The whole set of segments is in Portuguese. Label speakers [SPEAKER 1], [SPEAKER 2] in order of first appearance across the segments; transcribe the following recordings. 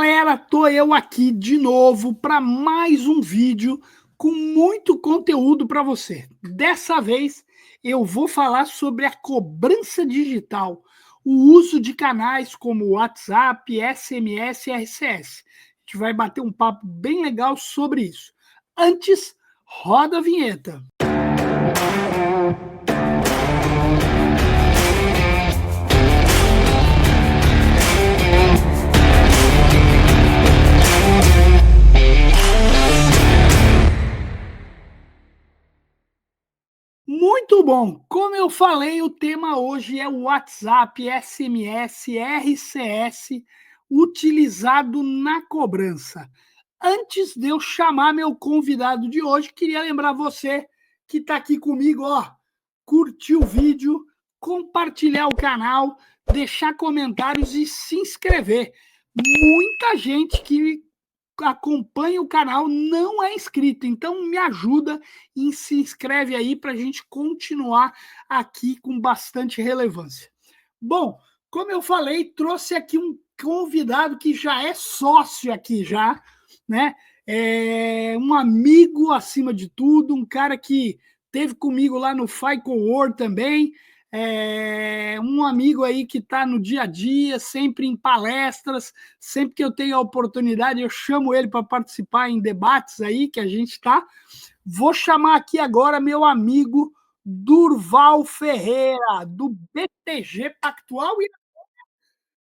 [SPEAKER 1] galera, tô eu aqui de novo para mais um vídeo com muito conteúdo para você. Dessa vez eu vou falar sobre a cobrança digital, o uso de canais como WhatsApp, SMS e RCS. A gente vai bater um papo bem legal sobre isso. Antes, roda a vinheta. Muito bom! Como eu falei, o tema hoje é o WhatsApp, SMS, RCS utilizado na cobrança. Antes de eu chamar meu convidado de hoje, queria lembrar você que está aqui comigo, ó, curtir o vídeo, compartilhar o canal, deixar comentários e se inscrever. Muita gente que acompanha o canal não é inscrito, então me ajuda e se inscreve aí para a gente continuar aqui com bastante relevância. Bom, como eu falei, trouxe aqui um convidado que já é sócio aqui já, né? É um amigo acima de tudo, um cara que teve comigo lá no FICO World também, um amigo aí que está no dia a dia, sempre em palestras, sempre que eu tenho a oportunidade, eu chamo ele para participar em debates aí que a gente está. Vou chamar aqui agora meu amigo Durval Ferreira, do BTG Pactual e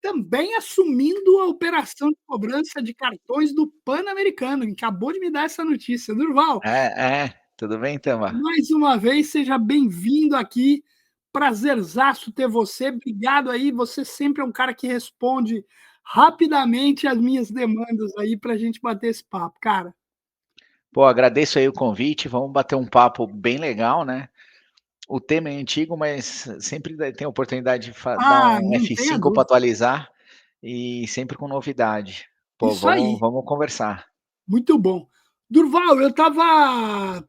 [SPEAKER 1] também assumindo a operação de cobrança de cartões do Pan-Americano. Acabou de me dar essa notícia. Durval,
[SPEAKER 2] Tudo bem, Tama?
[SPEAKER 1] mais uma vez, seja bem-vindo aqui. Prazerzaço ter você. Obrigado aí. Você sempre é um cara que responde rapidamente as minhas demandas aí para a gente bater esse papo, cara.
[SPEAKER 2] Pô, agradeço aí o convite, vamos bater um papo bem legal, né? O tema é antigo, mas sempre tem a oportunidade de dar
[SPEAKER 1] Ah,
[SPEAKER 2] um
[SPEAKER 1] não tenha
[SPEAKER 2] F5 para
[SPEAKER 1] dúvida.
[SPEAKER 2] atualizar e sempre com novidade. Pô,
[SPEAKER 1] Isso
[SPEAKER 2] vamos,
[SPEAKER 1] aí.
[SPEAKER 2] vamos conversar.
[SPEAKER 1] Muito bom. Durval, eu estava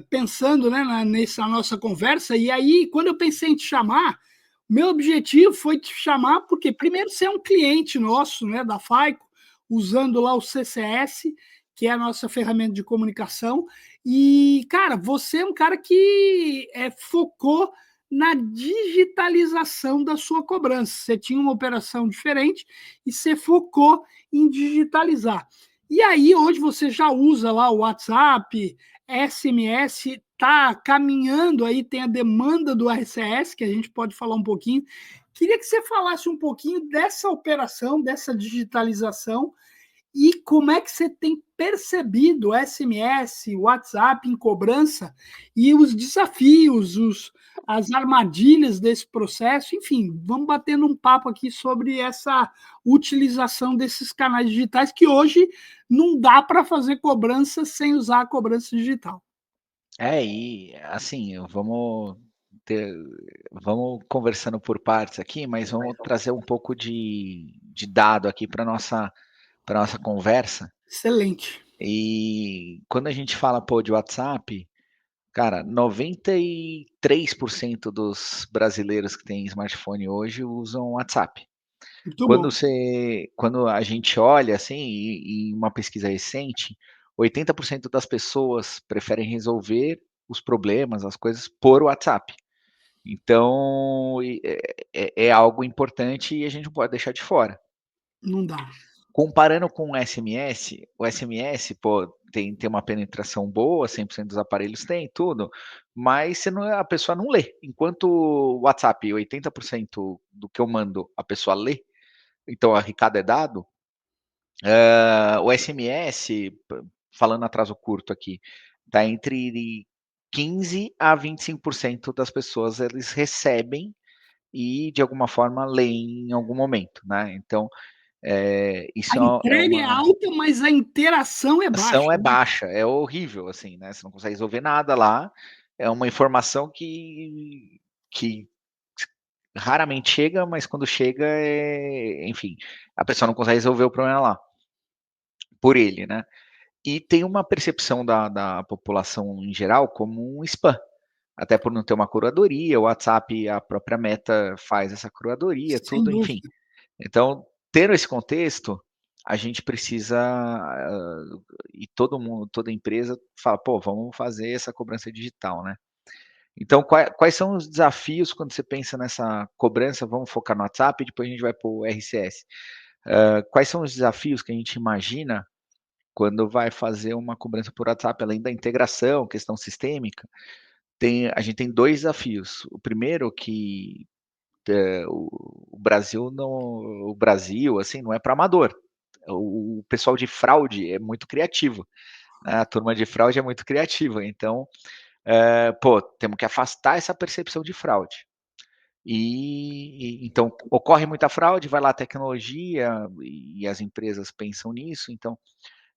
[SPEAKER 1] pensando, né, nessa nossa conversa, e aí, quando eu pensei em te chamar, meu objetivo foi te chamar porque, primeiro, você é um cliente nosso, né, da FICO, usando lá o CCS, que é a nossa ferramenta de comunicação, e, cara, você é um cara que focou na digitalização da sua cobrança. Você tinha uma operação diferente e você focou em digitalizar. E aí, hoje você já usa lá o WhatsApp, SMS, está caminhando aí, tem a demanda do RCS, que a gente pode falar um pouquinho. Queria que você falasse um pouquinho dessa operação, dessa digitalização, e como é que você tem percebido o SMS, o WhatsApp em cobrança e os desafios, as armadilhas desse processo? Enfim, vamos batendo um papo aqui sobre essa utilização desses canais digitais que hoje não dá para fazer cobrança sem usar a cobrança digital.
[SPEAKER 2] E assim, ter, vamos conversando por partes aqui, mas vamos trazer um pouco de dado aqui para nossa conversa.
[SPEAKER 1] Excelente.
[SPEAKER 2] E quando a gente fala, pô, de WhatsApp, cara, 93% dos brasileiros que têm smartphone hoje usam WhatsApp.
[SPEAKER 1] Muito bom.
[SPEAKER 2] Quando a gente olha assim, e uma pesquisa recente, 80% das pessoas preferem resolver os problemas, as coisas por WhatsApp. Então, é algo importante e a gente não pode deixar de fora.
[SPEAKER 1] Não dá.
[SPEAKER 2] Comparando com o SMS, pô, tem uma penetração boa, 100% dos aparelhos tem, tudo, mas a pessoa não lê. Enquanto o WhatsApp, 80% do que eu mando, a pessoa lê, então a recado é dado, o SMS, falando atraso curto aqui, está entre 15 a 25% das pessoas eles recebem e de alguma forma leem em algum momento, né? Então,
[SPEAKER 1] A
[SPEAKER 2] isso é
[SPEAKER 1] entrega é
[SPEAKER 2] uma
[SPEAKER 1] alta, mas a interação é baixa,
[SPEAKER 2] ação é
[SPEAKER 1] né?
[SPEAKER 2] baixa, é horrível, assim, né? Você não consegue resolver nada lá. É uma informação que raramente chega, mas quando chega, enfim, a pessoa não consegue resolver o problema lá por ele, né? E tem uma percepção da população em geral como um spam, até por não ter uma curadoria, o WhatsApp, a própria Meta faz essa curadoria,
[SPEAKER 1] Sem
[SPEAKER 2] tudo, enfim.
[SPEAKER 1] dúvida.
[SPEAKER 2] Então, tendo esse contexto, a gente precisa, e todo mundo, toda empresa fala: "Pô, vamos fazer essa cobrança digital, né". Então quais são os desafios quando você pensa nessa cobrança, vamos focar no WhatsApp e depois a gente vai para o RCS. Quais são os desafios que a gente imagina quando vai fazer uma cobrança por WhatsApp, além da integração, questão sistêmica, a gente tem 2 desafios. O primeiro que, o Brasil, assim, não é para amador. O pessoal de fraude é muito criativo, né, a turma de fraude é muito criativa, então, pô, temos que afastar essa percepção de fraude. Então ocorre muita fraude, vai lá a tecnologia e as empresas pensam nisso, então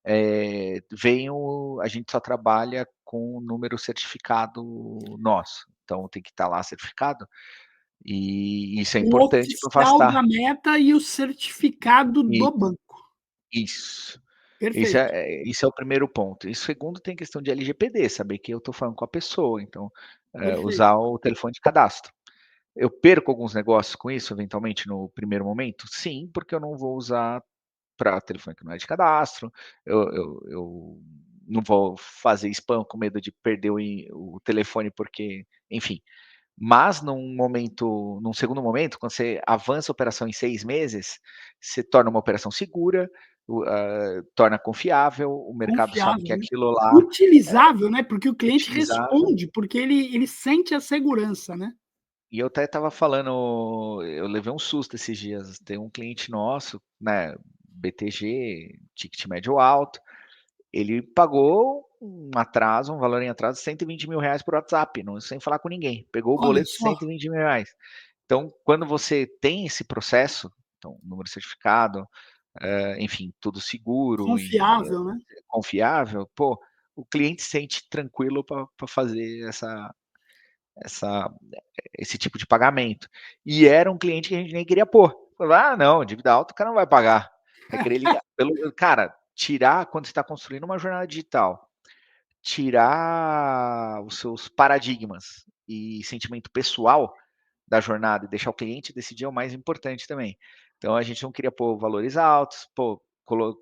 [SPEAKER 2] a gente só trabalha com o número certificado nosso, então tem que estar lá certificado, e isso é
[SPEAKER 1] O
[SPEAKER 2] importante para
[SPEAKER 1] oficial
[SPEAKER 2] afastar.
[SPEAKER 1] da Meta e o certificado
[SPEAKER 2] I
[SPEAKER 1] do banco.
[SPEAKER 2] Isso.
[SPEAKER 1] Perfeito,
[SPEAKER 2] Isso é o primeiro ponto. E o segundo tem questão de LGPD, saber que eu estou falando com a pessoa, então,
[SPEAKER 1] perfeito.
[SPEAKER 2] usar o telefone de cadastro. Eu perco alguns negócios com isso, eventualmente, no primeiro momento? Sim, porque eu não vou usar para telefone que não é de cadastro, eu não vou fazer spam com medo de perder o telefone porque, enfim. Mas num segundo momento, quando você avança a operação em 6 meses, você torna uma operação segura, torna confiável, o mercado sabe que
[SPEAKER 1] Confiável, né.
[SPEAKER 2] aquilo lá
[SPEAKER 1] Utilizável, né, porque o
[SPEAKER 2] é
[SPEAKER 1] cliente
[SPEAKER 2] utilizável.
[SPEAKER 1] responde, porque ele sente a segurança, né.
[SPEAKER 2] E eu até estava falando, eu levei um susto esses dias, tem um cliente nosso, né, BTG, ticket médio alto, ele pagou um valor em atraso de R$ 120.000 por WhatsApp, não, sem falar com ninguém, pegou o
[SPEAKER 1] Olha
[SPEAKER 2] boleto de
[SPEAKER 1] só,
[SPEAKER 2] R$ 120.000. Então, quando você tem esse processo, então número certificado, enfim, tudo seguro e
[SPEAKER 1] confiável, né.
[SPEAKER 2] confiável, pô, o cliente se sente tranquilo para fazer essa esse tipo de pagamento. E era um cliente que a gente nem queria pôr. Falou: "Ah, não, dívida alta o cara não vai pagar". Vai querer ligar cara, tirar quando você está construindo uma jornada digital, tirar os seus paradigmas e sentimento pessoal da jornada e deixar o cliente decidir é o mais importante também. Então a gente não queria pôr valores altos, pô,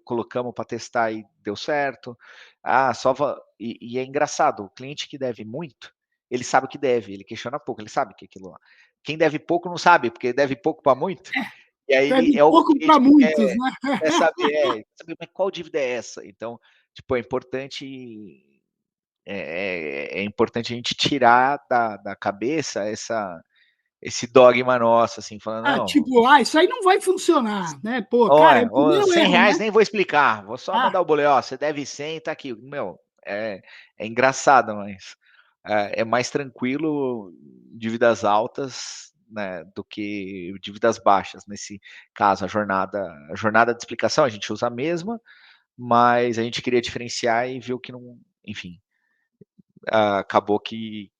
[SPEAKER 2] colocamos para testar e deu certo. Ah, só e é engraçado, o cliente que deve muito, ele sabe o que deve, ele questiona pouco, ele sabe que aquilo lá. Quem deve pouco não sabe, porque deve pouco para muito, e aí ele
[SPEAKER 1] Deve
[SPEAKER 2] é o
[SPEAKER 1] pouco
[SPEAKER 2] cliente
[SPEAKER 1] para
[SPEAKER 2] que
[SPEAKER 1] muitos, né.
[SPEAKER 2] quer saber, mas qual dívida é essa? Então, tipo, é importante a gente tirar da cabeça esse dogma nosso, assim, falando:
[SPEAKER 1] Ah,
[SPEAKER 2] "Não,
[SPEAKER 1] tipo: "Ah, isso aí não vai funcionar", né. Pô,
[SPEAKER 2] ó,
[SPEAKER 1] cara, é o
[SPEAKER 2] ó,
[SPEAKER 1] primeiro erro, né.
[SPEAKER 2] R$ 100 nem vou explicar, vou só
[SPEAKER 1] Ah,
[SPEAKER 2] mandar o boleto, ó, você deve 100, tá aqui". Meu, é engraçado, mas, é mais tranquilo dívidas altas, né, do que dívidas baixas. Nesse caso, a jornada de explicação a gente usa a mesma, mas a gente queria diferenciar e viu que não, enfim, acabou que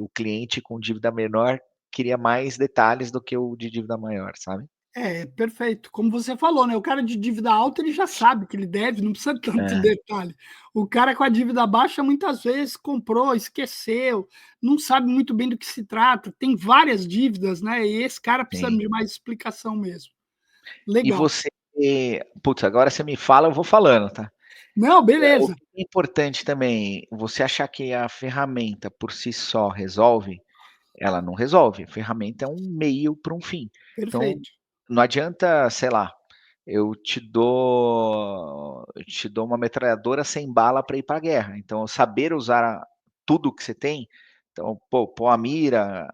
[SPEAKER 2] o cliente com dívida menor queria mais detalhes do que o de dívida maior, sabe.
[SPEAKER 1] é, perfeito. Como você falou, né, o cara de dívida alta, ele já sabe que ele deve, não precisa tanto
[SPEAKER 2] É,
[SPEAKER 1] detalhe. O cara com a dívida baixa, muitas vezes comprou, esqueceu, não sabe muito bem do que se trata, tem várias dívidas, né, e esse cara precisa
[SPEAKER 2] tem.
[SPEAKER 1] de mais explicação mesmo.
[SPEAKER 2] E
[SPEAKER 1] Legal.
[SPEAKER 2] você, putz, agora você me fala, eu vou falando, tá.
[SPEAKER 1] Não,
[SPEAKER 2] O
[SPEAKER 1] beleza.
[SPEAKER 2] que é importante também, você achar que a ferramenta por si só resolve, ela não resolve, a ferramenta é um meio para um fim. Então,
[SPEAKER 1] Perfeito.
[SPEAKER 2] não adianta, sei lá, eu te dou uma metralhadora sem bala para ir para a guerra, então saber usar tudo que você tem, então, pô, pôr a mira,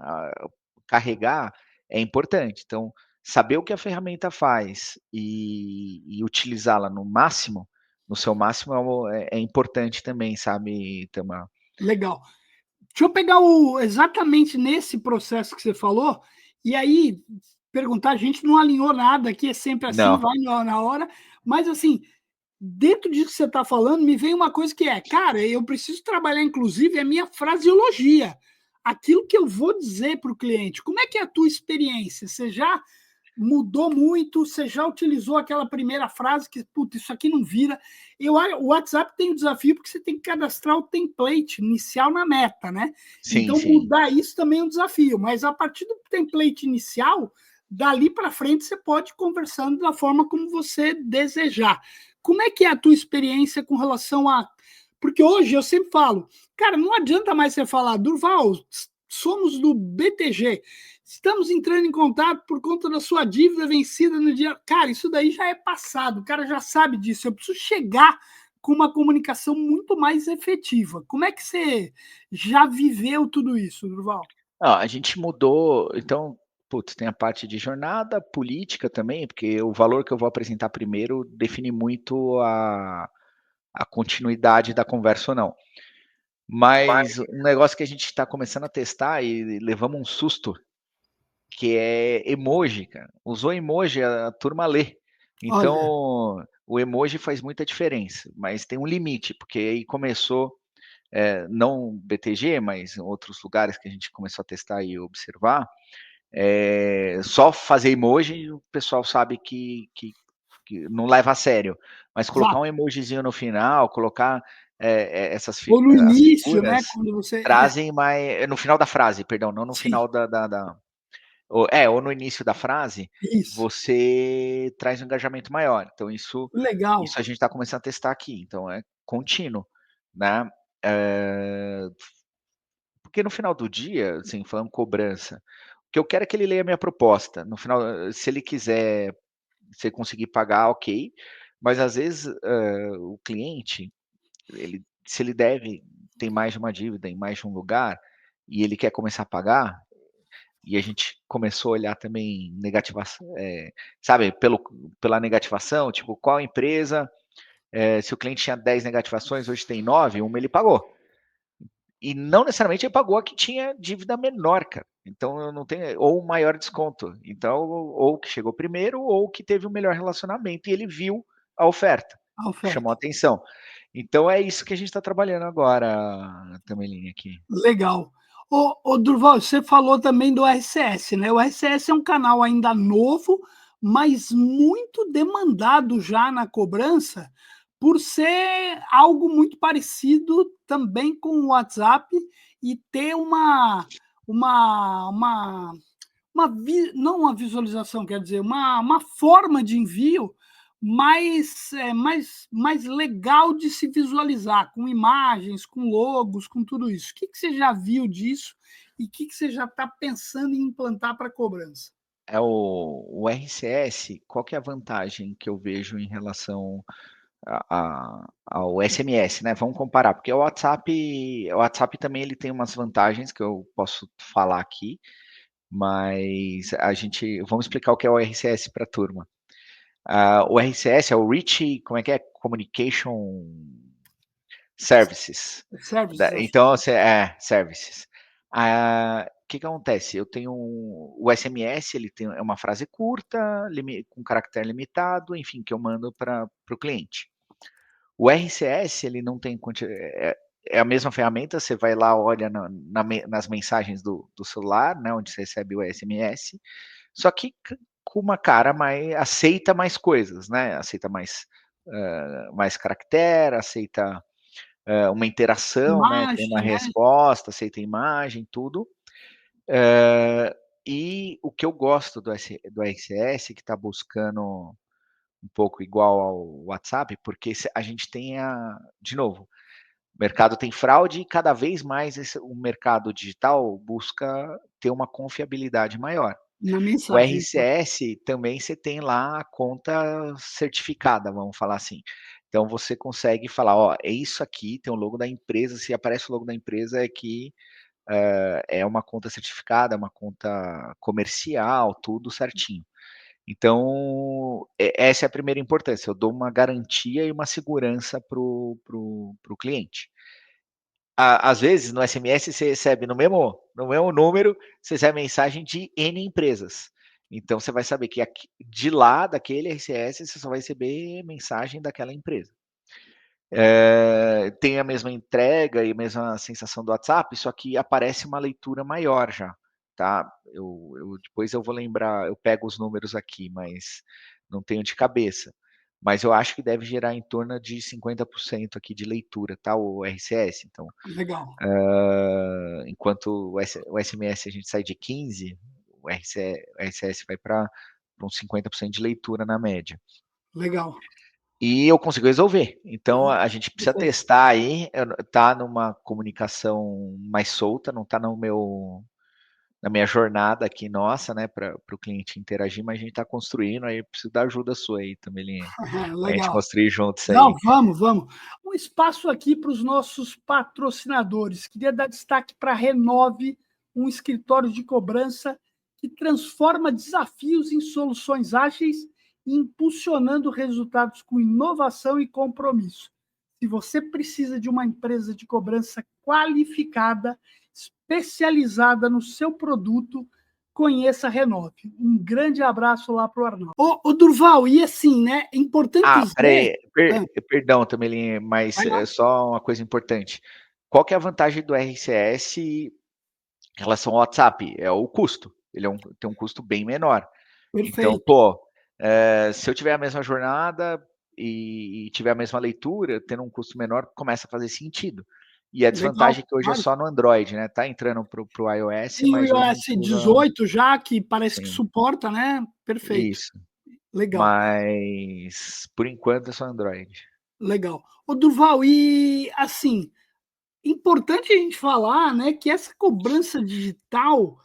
[SPEAKER 2] carregar, é importante. Então, saber o que a ferramenta faz e utilizá-la no máximo, no seu máximo é importante também, sabe, Tamar?
[SPEAKER 1] Legal. Deixa eu pegar o exatamente nesse processo que você falou, e aí perguntar, a gente não alinhou nada aqui, é sempre assim,
[SPEAKER 2] Não,
[SPEAKER 1] vai na hora, mas assim, dentro disso que você está falando, me veio uma coisa que é, cara, eu preciso trabalhar, inclusive, a minha fraseologia, aquilo que eu vou dizer para o cliente. Como é que é a tua experiência? Você já mudou muito? Você já utilizou aquela primeira frase que, puta, isso aqui não vira? O WhatsApp tem um desafio porque você tem que cadastrar o template inicial na meta, né?
[SPEAKER 2] sim,
[SPEAKER 1] Então,
[SPEAKER 2] sim.
[SPEAKER 1] mudar isso também é um desafio, mas a partir do template inicial, dali para frente você pode ir conversando da forma como você desejar. Como é que é a tua experiência com relação a... Porque hoje eu sempre falo, cara, não adianta mais você falar, Durval, somos do BTG, estamos entrando em contato por conta da sua dívida vencida no dia... Cara, isso daí já é passado, o cara já sabe disso, eu preciso chegar com uma comunicação muito mais efetiva. Como é que você já viveu tudo isso, Durval?
[SPEAKER 2] Não, a gente mudou, então, putz, tem a parte de jornada, política também, porque o valor que eu vou apresentar primeiro define muito a continuidade da conversa ou não. Mas um negócio que a gente está começando a testar e levamos um susto, que é emoji, cara. Usou emoji, a turma lê.
[SPEAKER 1] Olha,
[SPEAKER 2] Então, o emoji faz muita diferença, mas tem um limite, porque aí começou, não BTG, mas em outros lugares que a gente começou a testar e observar, só fazer emoji, o pessoal sabe que não leva a sério, mas colocar
[SPEAKER 1] exato.
[SPEAKER 2] um emojizinho no final, colocar
[SPEAKER 1] Ou no
[SPEAKER 2] as
[SPEAKER 1] início, né?
[SPEAKER 2] figuras,
[SPEAKER 1] Quando você.
[SPEAKER 2] trazem mais, no final da frase, perdão, não no
[SPEAKER 1] Sim,
[SPEAKER 2] final ou no início da frase,
[SPEAKER 1] isso.
[SPEAKER 2] você traz um engajamento maior. Então
[SPEAKER 1] Legal.
[SPEAKER 2] isso a gente está começando a testar aqui, então é contínuo, né. Eh, Porque no final do dia, assim, falando cobrança, o que eu quero é que ele leia a minha proposta. No final, se ele quiser, se ele conseguir pagar, ok, mas às vezes, o cliente, se ele deve, tem mais de uma dívida em mais de um lugar, e ele quer começar a pagar, e a gente começou a olhar também negativação, sabe, pela negativação, tipo, qual empresa, se o cliente tinha 10 negativações, hoje tem 9, uma ele pagou. E não necessariamente ele pagou a que tinha dívida menor, cara. Então eu não tenho, ou um maior desconto. Então, ou que chegou primeiro, ou que teve um melhor relacionamento e ele viu a oferta,
[SPEAKER 1] A
[SPEAKER 2] chamou a
[SPEAKER 1] oferta.
[SPEAKER 2] atenção. Então é isso que a gente está trabalhando agora, Tamelinha, aqui.
[SPEAKER 1] Legal. Ô, Durval, você falou também do RCS, né? O RCS é um canal ainda novo, mas muito demandado já na cobrança, por ser algo muito parecido também com o WhatsApp e ter uma não uma visualização, quer dizer, uma forma de envio mais legal de se visualizar, com imagens, com logos, com tudo isso. O que, que você já viu disso e o que, que você já está pensando em implantar para cobrança?
[SPEAKER 2] O RCS, qual que é a vantagem que eu vejo em relação ao SMS, né? Vamos comparar, porque o WhatsApp também ele tem umas vantagens que eu posso falar aqui, mas vamos explicar o que é o RCS para a turma. O RCS é o Rich, como é que é? Communication Services.
[SPEAKER 1] Services, acho que
[SPEAKER 2] Então, Services. O que que acontece? Eu tenho o SMS, é uma frase curta, com caractere limitado, enfim, que eu mando para o cliente. O RCS, ele não tem é a mesma ferramenta, você vai lá, olha nas mensagens do celular, né, onde você recebe o SMS, só que com uma cara mais, aceita mais coisas, né? Aceita mais caractere, aceita uma interação, né? Tem uma
[SPEAKER 1] imagem, né?
[SPEAKER 2] resposta, aceita imagem, tudo. Eh, e o que eu gosto do RCS, que está buscando um pouco igual ao WhatsApp, porque a gente tem de novo, o mercado tem fraude e cada vez mais o mercado digital busca ter uma confiabilidade maior.
[SPEAKER 1] Na
[SPEAKER 2] O
[SPEAKER 1] mensagem.
[SPEAKER 2] RCS também você tem lá a conta certificada, vamos falar assim. Então você consegue falar, ó, é isso aqui, tem o logo da empresa, se aparece o logo da empresa é que é uma conta certificada, é uma conta comercial, tudo certinho. Então, essa é a primeira importância, eu dou uma garantia e uma segurança pro cliente. Às vezes, no SMS, você recebe no mesmo número, você recebe mensagem de N empresas. Então, você vai saber que de lá, daquele RCS, você só vai receber mensagem daquela empresa. Tem a mesma entrega e a mesma sensação do WhatsApp, só que aparece uma leitura maior já, tá? Depois eu vou lembrar, eu pego os números aqui, mas não tenho de cabeça. Mas eu acho que deve gerar em torno de 50% aqui de leitura, tá? O RCS. Então,
[SPEAKER 1] Legal.
[SPEAKER 2] enquanto o SMS a gente sai de 15, o RCS vai para uns 50% de leitura na média.
[SPEAKER 1] Legal.
[SPEAKER 2] E eu consigo resolver. Então a gente precisa
[SPEAKER 1] Perfeito.
[SPEAKER 2] testar aí, tá numa comunicação mais solta, não tá na minha jornada aqui nossa, né, para o cliente interagir, mas a gente está construindo, aí eu preciso da ajuda sua aí também, para a gente
[SPEAKER 1] Legal.
[SPEAKER 2] construir junto isso
[SPEAKER 1] Não,
[SPEAKER 2] aí.
[SPEAKER 1] vamos, vamos. Um espaço aqui para os nossos patrocinadores. Queria dar destaque para a Renove, um escritório de cobrança que transforma desafios em soluções ágeis, impulsionando resultados com inovação e compromisso. Se você precisa de uma empresa de cobrança qualificada, especializada no seu produto, conheça a Renove. Um grande abraço lá para o Arnaldo. Ô, Durval, e assim, né? É importante
[SPEAKER 2] Ah, espera
[SPEAKER 1] dizer.
[SPEAKER 2] aí,
[SPEAKER 1] Ah,
[SPEAKER 2] perdão também, mas
[SPEAKER 1] vai lá.
[SPEAKER 2] só uma coisa importante. Qual que é a vantagem do RCS em relação ao WhatsApp? É o custo. Ele tem um custo bem menor. Então,
[SPEAKER 1] Perfeito.
[SPEAKER 2] pô, se eu tiver a mesma jornada e tiver a mesma leitura, tendo um custo menor, começa a fazer sentido. E a
[SPEAKER 1] Legal,
[SPEAKER 2] desvantagem é que hoje é
[SPEAKER 1] claro.
[SPEAKER 2] só no Android, né? Tá entrando pro iOS,
[SPEAKER 1] Tem o
[SPEAKER 2] mas hoje a
[SPEAKER 1] iOS
[SPEAKER 2] gente usa
[SPEAKER 1] 18 já, que parece que
[SPEAKER 2] sim,
[SPEAKER 1] suporta, né? Perfeito.
[SPEAKER 2] isso.
[SPEAKER 1] Legal,
[SPEAKER 2] Mas por enquanto é só Android.
[SPEAKER 1] legal. Ô, Durval, e assim, importante a gente falar, né, que essa cobrança digital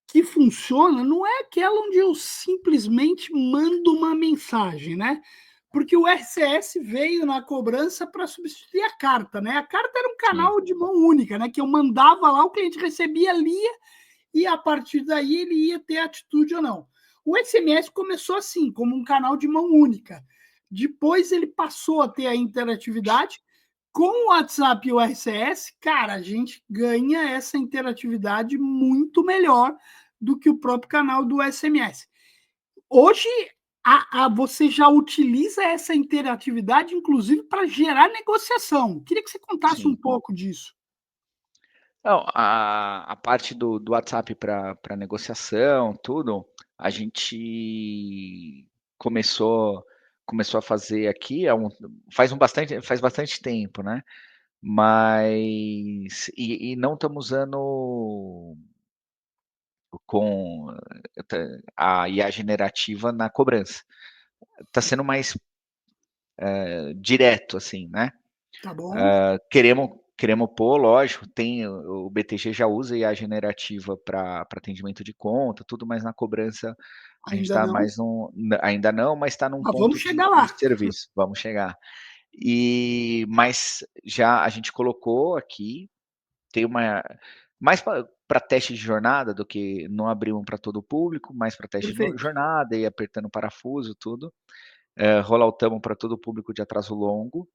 [SPEAKER 1] que funciona não é aquela onde eu simplesmente mando uma mensagem, né? Porque o RCS veio na cobrança para substituir a carta, né? A carta era um
[SPEAKER 2] Sim,
[SPEAKER 1] canal de mão única, né? Que eu mandava lá, o cliente recebia, lia, e a partir daí ele ia ter atitude ou não. O SMS começou assim, como um canal de mão única. Depois ele passou a ter a interatividade. Com o WhatsApp e o RCS, cara, a gente ganha essa interatividade muito melhor do que o próprio canal do SMS. Hoje, você já utiliza essa interatividade, inclusive, para gerar negociação. Queria que você contasse um
[SPEAKER 2] sim.
[SPEAKER 1] pouco disso.
[SPEAKER 2] Não, a parte do WhatsApp para negociação, tudo, a gente começou começou a fazer aqui faz bastante tempo, né, mas não estamos usando com a IA generativa na cobrança. Está sendo mais, direto, assim, né.
[SPEAKER 1] Tá bom?
[SPEAKER 2] Queremos pôr, lógico, tem o BTG já usa IA generativa para atendimento de conta, tudo, mas na cobrança a gente
[SPEAKER 1] Ainda
[SPEAKER 2] está
[SPEAKER 1] não.
[SPEAKER 2] mais ainda não, mas está num
[SPEAKER 1] Mas vamos
[SPEAKER 2] ponto
[SPEAKER 1] chegar
[SPEAKER 2] de
[SPEAKER 1] lá.
[SPEAKER 2] serviço, vamos chegar. Mas já a gente colocou aqui, tem uma mais para teste de jornada do que não abrimos para todo o público, mais para teste de
[SPEAKER 1] Perfeito.
[SPEAKER 2] jornada e apertando parafuso, tudo. Rolloutamos para todo o público de atraso longo.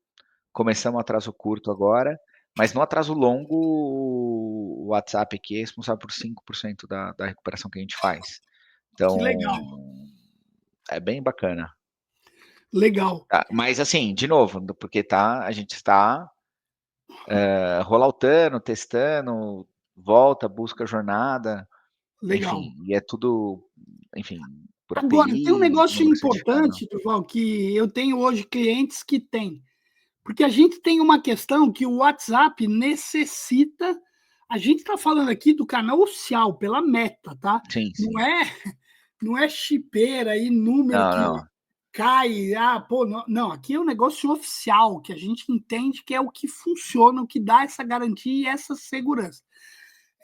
[SPEAKER 2] Começamos atraso curto agora, mas no atraso longo, o WhatsApp aqui é responsável por 5% da recuperação que a gente faz.
[SPEAKER 1] Que legal.
[SPEAKER 2] Então, é bem bacana.
[SPEAKER 1] Legal.
[SPEAKER 2] Tá, mas assim, de novo, porque a gente está rolloutando, testando, volta, busca jornada,
[SPEAKER 1] Legal.
[SPEAKER 2] enfim, e é tudo, enfim, por
[SPEAKER 1] Agora, tem um
[SPEAKER 2] API,
[SPEAKER 1] negócio
[SPEAKER 2] número certificado.
[SPEAKER 1] importante, Durval, que eu tenho hoje clientes que têm. Porque a gente tem uma questão que o WhatsApp necessita. A gente está falando aqui do canal oficial, pela Meta, tá?
[SPEAKER 2] Sim,
[SPEAKER 1] Não
[SPEAKER 2] sim.
[SPEAKER 1] é, não é chipeira aí, número
[SPEAKER 2] Não,
[SPEAKER 1] que
[SPEAKER 2] não.
[SPEAKER 1] cai. Ah, pô, não, não, aqui é um negócio oficial, que a gente entende que é o que funciona, o que dá essa garantia e essa segurança.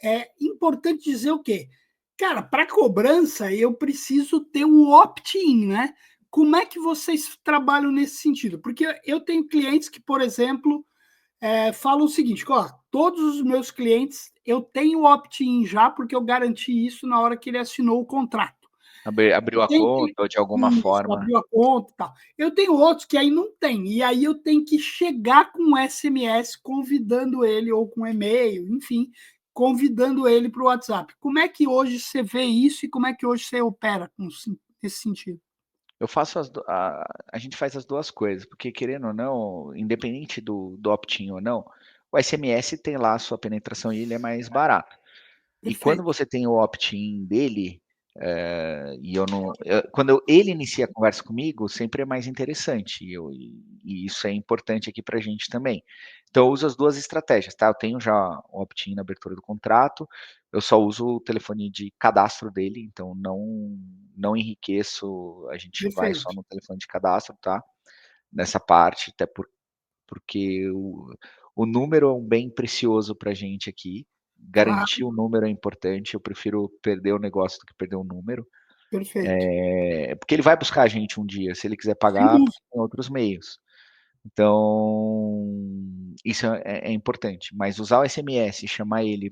[SPEAKER 1] É importante dizer o quê? Cara, para cobrança eu preciso ter o opt-in, né? Como é que vocês trabalham nesse sentido? Porque eu tenho clientes que, por exemplo, falam o seguinte: ó, todos os meus clientes eu tenho opt-in já, porque eu garanti isso na hora que ele assinou o contrato.
[SPEAKER 2] Abriu a
[SPEAKER 1] Tem
[SPEAKER 2] conta ou de alguma
[SPEAKER 1] isso,
[SPEAKER 2] forma.
[SPEAKER 1] abriu a conta e tal. Eu tenho outros que aí não tem, e aí eu tenho que chegar com um SMS convidando ele, ou com e-mail, enfim, convidando ele para o WhatsApp. Como é que hoje você vê isso e como é que hoje você opera nesse sentido?
[SPEAKER 2] Eu faço a gente faz as 2 coisas, porque querendo ou não, independente do opt-in ou não, o SMS tem lá a sua penetração e ele é mais barato. E quando
[SPEAKER 1] Perfeito.
[SPEAKER 2] você tem o opt-in dele, e eu não quando ele inicia a conversa comigo, sempre é mais interessante, e isso é importante aqui pra gente também. Então eu uso as 2 estratégias, tá, eu tenho já o opt-in na abertura do contrato, eu só uso o telefone de cadastro dele, então não enriqueço, a gente vai só
[SPEAKER 1] Perfeito.
[SPEAKER 2] no telefone de cadastro, tá? Nessa parte, até porque o número é um bem precioso pra gente aqui, garantir
[SPEAKER 1] Claro,
[SPEAKER 2] o número é importante, eu prefiro perder o negócio do que perder o número,
[SPEAKER 1] perfeito.
[SPEAKER 2] porque ele vai buscar a gente um dia, se ele quiser
[SPEAKER 1] Sem
[SPEAKER 2] pagar,
[SPEAKER 1] dúvida.
[SPEAKER 2] tem outros meios. Então, isso é importante, mas usar o SMS e chamar ele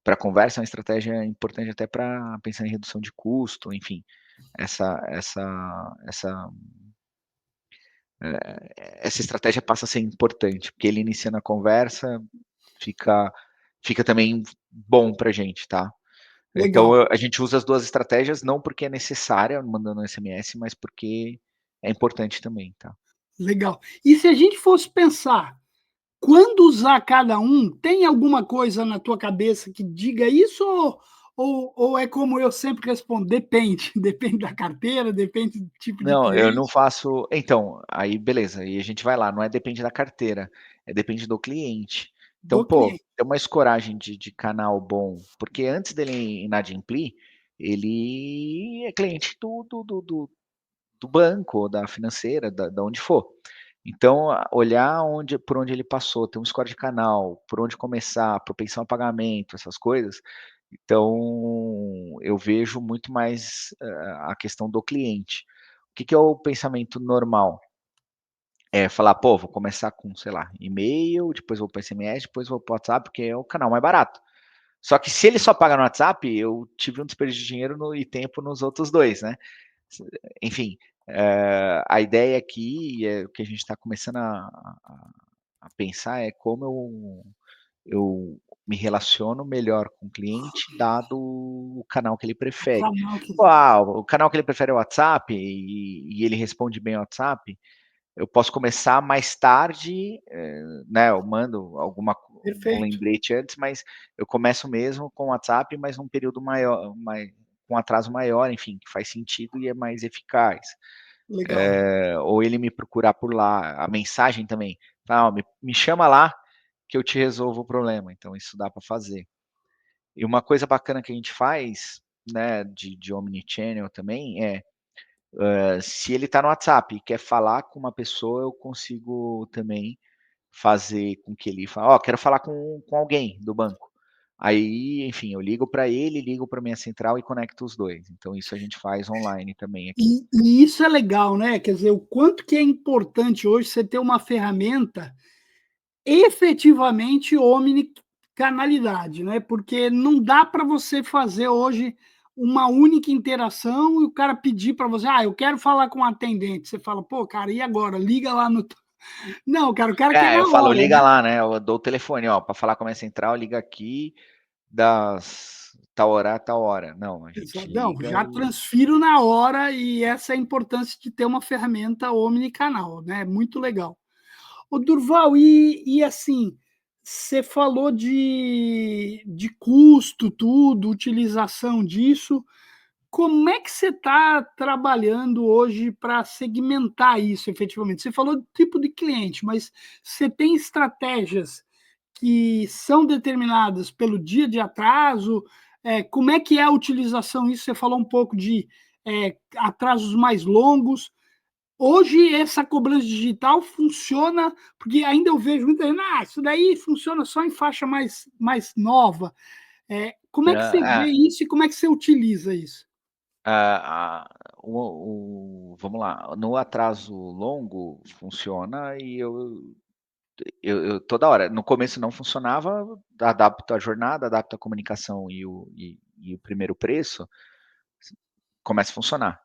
[SPEAKER 2] para conversa é uma estratégia importante até para pensar em redução de custo, enfim, essa essa estratégia passa a ser importante, porque ele iniciando a conversa fica fica também bom pra gente, tá. Então
[SPEAKER 1] Legal,
[SPEAKER 2] a gente usa as 2 estratégias, não porque é necessária mandando um SMS, mas porque é importante também, tá.
[SPEAKER 1] legal. E se a gente fosse pensar, quando usar cada um, tem alguma coisa na tua cabeça que diga isso ou é como eu sempre respondo: "Depende", depende da carteira, depende do tipo de
[SPEAKER 2] Não, eu não
[SPEAKER 1] cliente.
[SPEAKER 2] faço então, aí beleza, aí a gente vai lá, não é depende da carteira, é depende do cliente. Então,
[SPEAKER 1] Do
[SPEAKER 2] pô,
[SPEAKER 1] cliente.
[SPEAKER 2] ter uma escoragem de canal bom, porque antes dele inadimplir, ele é cliente do banco ou da financeira, da onde for. Então, olhar por onde ele passou, ter um score de canal, por onde começar, propensão a pagamento, essas coisas. Então, eu vejo muito mais a questão do cliente. O que é o pensamento normal? É falar, pô, vou começar com, sei lá, e-mail, depois vou para SMS, depois vou para o WhatsApp, porque é o canal mais barato. Só que se ele só paga no WhatsApp, eu tive um desperdício de dinheiro e tempo nos outros dois, né? Enfim, a ideia aqui, o que a gente está começando a pensar é como eu me relaciono melhor com o cliente, dado o canal que ele
[SPEAKER 1] O
[SPEAKER 2] prefere.
[SPEAKER 1] canal que
[SPEAKER 2] O canal que ele prefere é o WhatsApp e ele responde bem o WhatsApp, eu posso começar mais tarde, né, eu mando um
[SPEAKER 1] perfeito,
[SPEAKER 2] lembrete antes, mas eu começo mesmo com o WhatsApp, mas num período maior, com atraso maior, enfim, que faz sentido e é mais eficaz.
[SPEAKER 1] legal.
[SPEAKER 2] Ou ele me procurar por lá, a mensagem também, fala: me chama lá que eu te resolvo o problema", então isso dá para fazer. E uma coisa bacana que a gente faz, né, de omnichannel também se ele está no WhatsApp e quer falar com uma pessoa, eu consigo também fazer com que ele fale: "Ó, quero falar com alguém do banco". Aí, enfim, eu ligo para ele, ligo para minha central e conecto os 2. Então isso a gente faz online também aqui.
[SPEAKER 1] E isso é legal, né, quer dizer, o quanto que é importante hoje você ter uma ferramenta efetivamente omnicanalidade, né, porque não dá para você fazer hoje uma única interação e o cara pedir para você: "Ah, eu quero falar com um atendente", você fala: "Pô, cara, e agora? Liga lá no" não, cara, o cara quer
[SPEAKER 2] É,
[SPEAKER 1] na
[SPEAKER 2] eu falo:
[SPEAKER 1] hora,
[SPEAKER 2] "Liga
[SPEAKER 1] né.
[SPEAKER 2] lá", né, eu dou o telefone: "Ó, para falar com a minha central, liga aqui das tal hora a tal hora". Não, a gente
[SPEAKER 1] Exato. Não,
[SPEAKER 2] liga
[SPEAKER 1] já
[SPEAKER 2] e
[SPEAKER 1] transfiro na hora e essa é a importância de ter uma ferramenta omnicanal, né, muito legal. Ô Durval, e assim, você falou de custo, tudo, utilização disso. Como é que você está trabalhando hoje para segmentar isso efetivamente? Você falou do tipo de cliente, mas você tem estratégias que são determinadas pelo dia de atraso? Como é que é a utilização isso? Você falou um pouco de atrasos mais longos. Hoje essa cobrança digital funciona, porque ainda eu vejo muita gente: "Ah, isso daí funciona só em faixa mais nova". Como é que você vê
[SPEAKER 2] é,
[SPEAKER 1] isso e como é que você utiliza isso?
[SPEAKER 2] a vamos lá, no atraso longo funciona e eu toda hora no começo não funcionava, adapto a jornada, adapto a comunicação e o primeiro preço, começa a funcionar.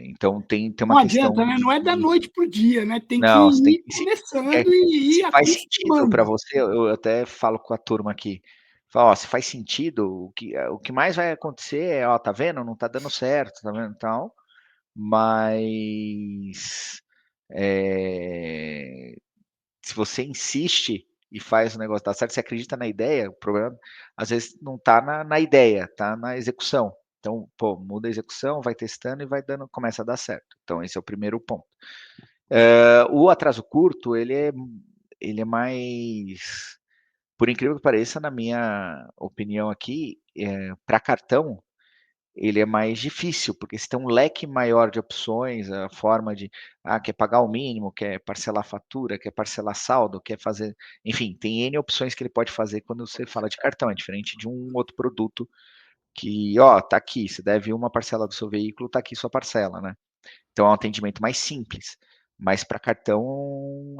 [SPEAKER 2] Então tem
[SPEAKER 1] Não
[SPEAKER 2] uma
[SPEAKER 1] adianta,
[SPEAKER 2] questão
[SPEAKER 1] né, não é da
[SPEAKER 2] de
[SPEAKER 1] noite para o dia, né, tem que
[SPEAKER 2] não, você tem
[SPEAKER 1] ir
[SPEAKER 2] que
[SPEAKER 1] começando e ir
[SPEAKER 2] se faz sentido para
[SPEAKER 1] acostumando.
[SPEAKER 2] você, eu até falo com a turma aqui, falo: "Ó, se faz sentido, o que mais vai acontecer é, ó, tá vendo, não tá dando certo, tá vendo, tal, mas, eh, se você insiste e faz o negócio dar certo, você acredita na ideia, o problema às vezes não tá na ideia, tá na execução. Então, pô, muda a execução, vai testando e vai dando começa a dar certo. Então esse é o primeiro ponto. O atraso curto, ele é mais por incrível que pareça, na minha opinião aqui, para cartão, ele é mais difícil, porque você tem um leque maior de opções, a forma de, quer pagar o mínimo, quer parcelar fatura, quer parcelar saldo, quer fazer, enfim, tem N opções que ele pode fazer quando você fala de cartão, é diferente de um outro produto que, ó, tá aqui, você deve uma parcela do seu veículo, tá aqui sua parcela, né? Então é um atendimento mais simples, mas para cartão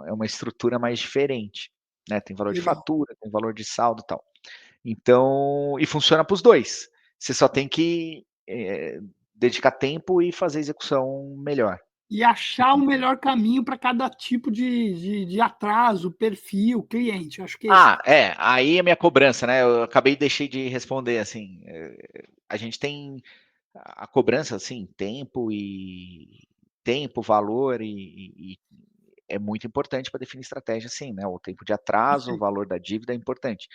[SPEAKER 2] é uma estrutura mais diferente, né? Tem valor de
[SPEAKER 1] Legal.
[SPEAKER 2] fatura, tem valor de saldo e tal. Então, e funciona para os dois. Você só tem que dedicar tempo e fazer a execução melhor.
[SPEAKER 1] E achar o melhor caminho para cada tipo de atraso, perfil, cliente. Acho que esse.
[SPEAKER 2] Aí a minha cobrança, né? Eu acabei deixei de responder assim. A gente tem a cobrança, assim, tempo, valor e é muito importante para definir estratégia, sim, né? O tempo de atraso, o valor da dívida é importante.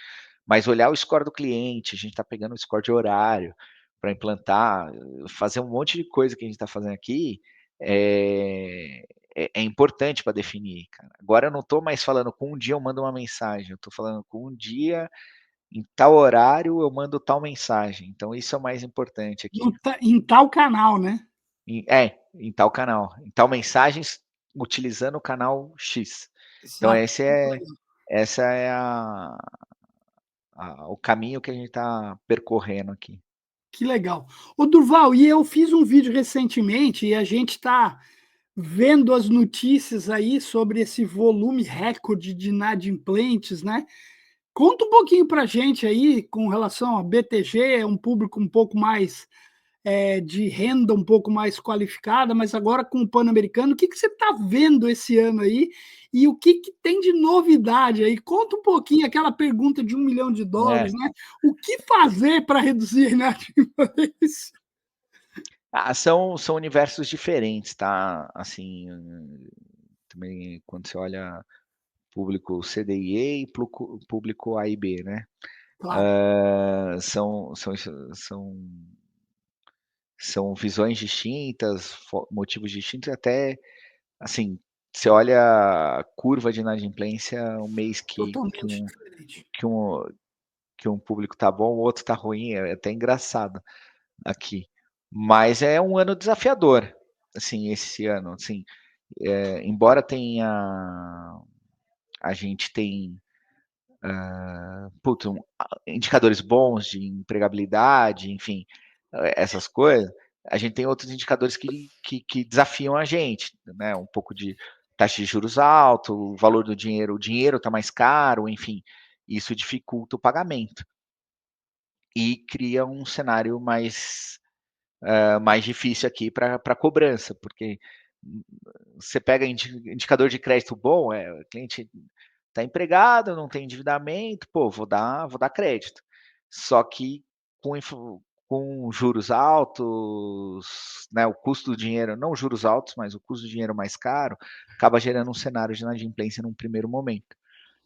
[SPEAKER 2] Mas olhar o score do cliente, a gente está pegando o score de horário para implantar, fazer um monte de coisa que a gente está fazendo aqui, é importante para definir, cara. Agora eu não estou mais falando com um dia eu mando uma mensagem, eu estou falando com um dia, em tal horário eu mando tal mensagem. Então isso é o mais importante aqui.
[SPEAKER 1] Em tal canal, né?
[SPEAKER 2] Em tal canal, em tal mensagens, utilizando o canal X. Então
[SPEAKER 1] Exato.
[SPEAKER 2] essa é o caminho que a gente está percorrendo aqui.
[SPEAKER 1] Que legal. Ô, Durval, e eu fiz um vídeo recentemente e a gente está vendo as notícias aí sobre esse volume recorde de inadimplentes, né? Conta um pouquinho para a gente aí com relação a BTG, é um público um pouco mais de renda um pouco mais qualificada, mas agora com o Pan-Americano, o que, que você está vendo esse ano aí e o que, que tem de novidade aí? Conta um pouquinho aquela pergunta de US$ 1 milhão,
[SPEAKER 2] É.
[SPEAKER 1] né? O que fazer para reduzir a inadimplência?
[SPEAKER 2] São universos diferentes, tá? Assim, também quando você olha público CDIE e público A e B, né?
[SPEAKER 1] Claro,
[SPEAKER 2] São são visões distintas, motivos distintos, e até, assim, você olha a curva de inadimplência, um mês
[SPEAKER 1] totalmente diferente.
[SPEAKER 2] que um, que um público tá bom, o outro tá ruim, é até engraçado aqui. Mas é um ano desafiador, assim, esse ano, assim, embora tenha, a gente tem indicadores bons de empregabilidade, enfim, essas coisas, a gente tem outros indicadores que desafiam a gente, né? Um pouco de taxa de juros alto, o valor do dinheiro, o dinheiro está mais caro, enfim, isso dificulta o pagamento e cria um cenário mais difícil aqui para cobrança, porque você pega indicador de crédito bom, o cliente está empregado, não tem endividamento, pô, vou dar crédito. Só que com juros altos, né, o custo do dinheiro, não juros altos, mas o custo do dinheiro mais caro, acaba gerando um cenário de inadimplência num primeiro momento.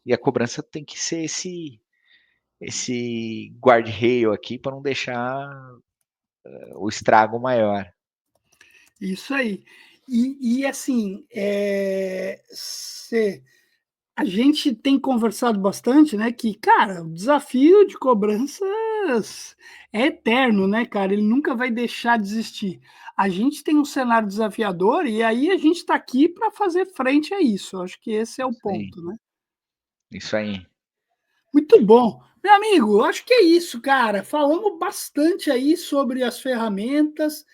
[SPEAKER 2] E a cobrança tem que ser esse guardrail aqui para não deixar o estrago maior.
[SPEAKER 1] Isso aí. E assim, a gente tem conversado bastante, né? Que, cara, o desafio de cobranças é eterno, né, cara? Ele nunca vai deixar de existir. A gente tem um cenário desafiador e aí a gente está aqui para fazer frente a isso. Acho que esse é o
[SPEAKER 2] Isso aí.
[SPEAKER 1] ponto, né?
[SPEAKER 2] Isso aí.
[SPEAKER 1] Muito bom. Meu amigo, acho que é isso, cara. Falamos bastante aí sobre as ferramentas,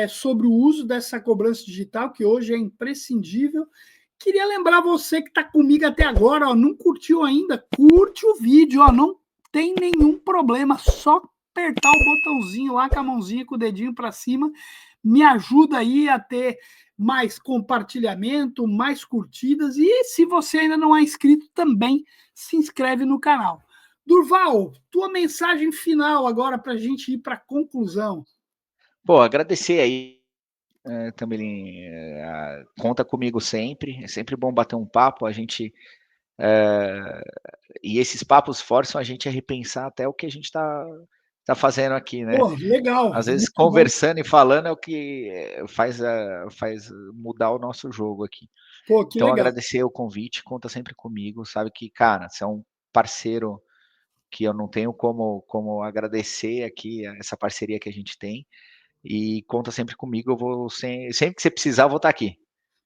[SPEAKER 1] sobre o uso dessa cobrança digital, que hoje é imprescindível. Queria lembrar você que está comigo até agora, ó, não curtiu ainda? Curte o vídeo, ó, não tem nenhum problema, só apertar o botãozinho lá com a mãozinha, com o dedinho para cima, me ajuda aí a ter mais compartilhamento, mais curtidas, e se você ainda não é inscrito, também se inscreve no canal. Durval, tua mensagem final agora para a gente ir para a conclusão.
[SPEAKER 2] Pô, agradecer aí também, conta comigo sempre, é sempre bom bater um papo, a gente, e esses papos forçam a gente a repensar até o que a gente tá fazendo aqui, né.
[SPEAKER 1] Pô, legal,
[SPEAKER 2] Às vezes
[SPEAKER 1] muito bom.
[SPEAKER 2] conversando e falando é o que faz mudar o nosso jogo aqui.
[SPEAKER 1] Pô, que
[SPEAKER 2] Então
[SPEAKER 1] legal.
[SPEAKER 2] agradecer o convite, conta sempre comigo, sabe que, cara, você é um parceiro que eu não tenho como agradecer aqui essa parceria que a gente tem, e conta sempre comigo, eu vou sempre que você precisar eu vou estar aqui.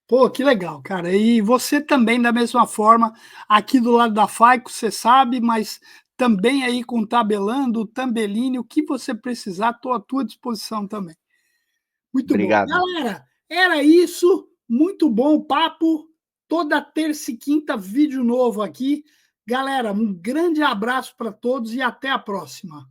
[SPEAKER 1] Pô, que legal, cara. E você também, da mesma forma, aqui do lado da Faico, você sabe, mas também aí com o Tabelando, o Tambellini, o que você precisar, estou à tua disposição também. Muito bom.
[SPEAKER 2] Obrigado.
[SPEAKER 1] Galera, era isso. Muito bom o papo. Toda terça e quinta, vídeo novo aqui. Galera, um grande abraço para todos e até a próxima.